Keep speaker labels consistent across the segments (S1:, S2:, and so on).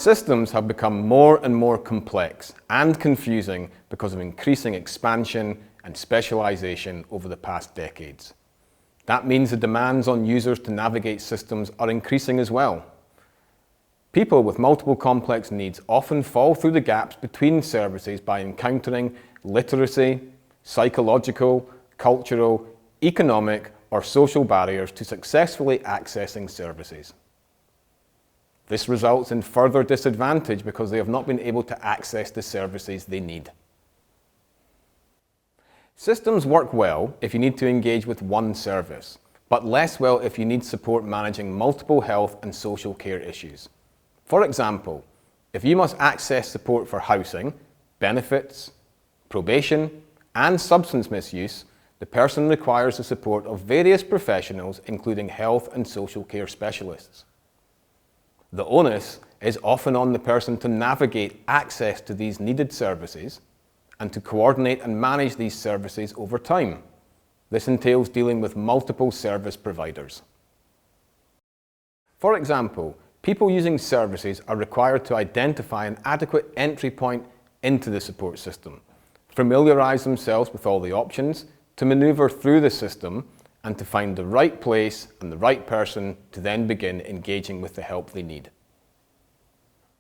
S1: Systems have become more and more complex and confusing because of increasing expansion and specialization over the past decades. That means the demands on users to navigate systems are increasing as well. People with multiple complex needs often fall through the gaps between services by encountering literacy, psychological, cultural, economic, or social barriers to successfully accessing services. This results in further disadvantage because they have not been able to access the services they need. Systems work well if you need to engage with one service, but less well if you need support managing multiple health and social care issues. For example, if you must access support for housing, benefits, probation, and substance misuse, the person requires the support of various professionals, including health and social care specialists. The onus is often on the person to navigate access to these needed services and to coordinate and manage these services over time. This entails dealing with multiple service providers. For example, people using services are required to identify an adequate entry point into the support system, familiarize themselves with all the options, to maneuver through the system, and to find the right place and the right person to then begin engaging with the help they need.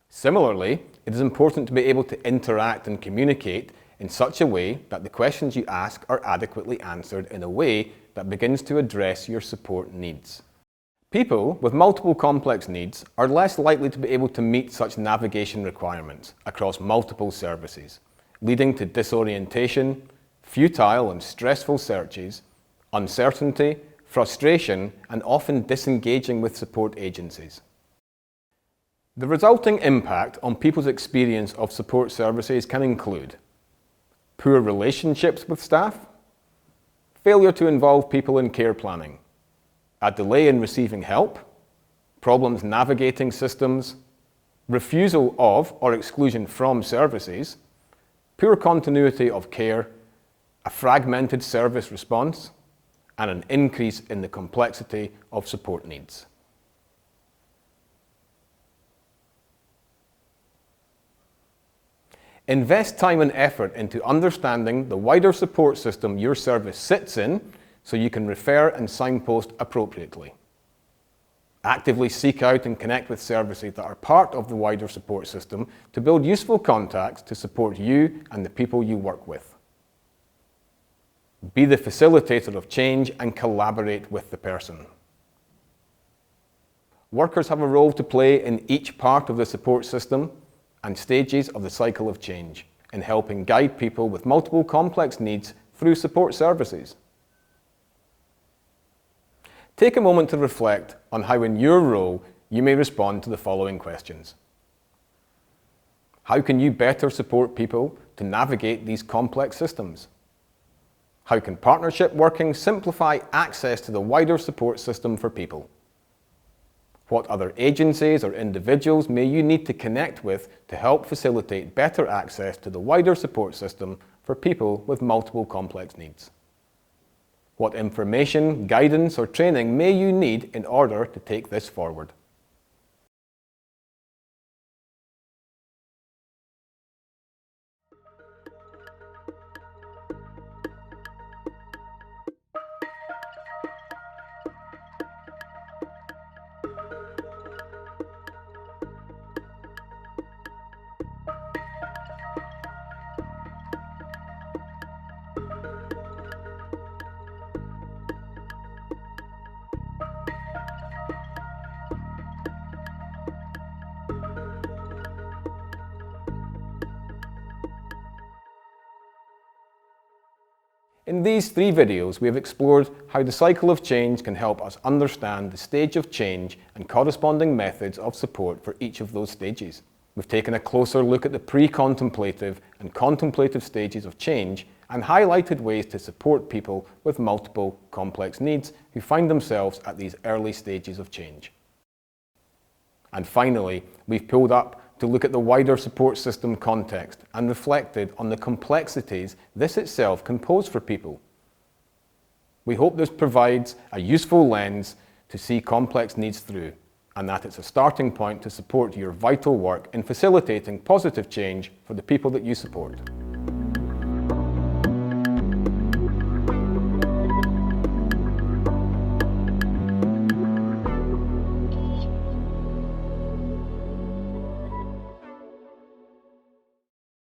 S1: Similarly, it is important to be able to interact and communicate in such a way that the questions you ask are adequately answered in a way that begins to address your support needs. People with multiple complex needs are less likely to be able to meet such navigation requirements across multiple services, leading to disorientation, futile and stressful searches, uncertainty, frustration, and often disengaging with support agencies. The resulting impact on people's experience of support services can include poor relationships with staff, failure to involve people in care planning, a delay in receiving help, problems navigating systems, refusal of or exclusion from services, poor continuity of care, a fragmented service response, and an increase in the complexity of support needs. Invest time and effort into understanding the wider support system your service sits in so you can refer and signpost appropriately. Actively seek out and connect with services that are part of the wider support system to build useful contacts to support you and the people you work with. Be the facilitator of change and collaborate with the person. Workers have a role to play in each part of the support system and stages of the cycle of change in helping guide people with multiple complex needs through support services. Take a moment to reflect on how in your role you may respond to the following questions. How can you better support people to navigate these complex systems? How can partnership working simplify access to the wider support system for people? What other agencies or individuals may you need to connect with to help facilitate better access to the wider support system for people with multiple complex needs? What information, guidance, or training may you need in order to take this forward? In these 3 videos, we have explored how the cycle of change can help us understand the stage of change and corresponding methods of support for each of those stages. We've taken a closer look at the pre-contemplative and contemplative stages of change and highlighted ways to support people with multiple complex needs who find themselves at these early stages of change. And finally, we've pulled up to look at the wider support system context and reflected on the complexities this itself can pose for people. We hope this provides a useful lens to see complex needs through and that it's a starting point to support your vital work in facilitating positive change for the people that you support.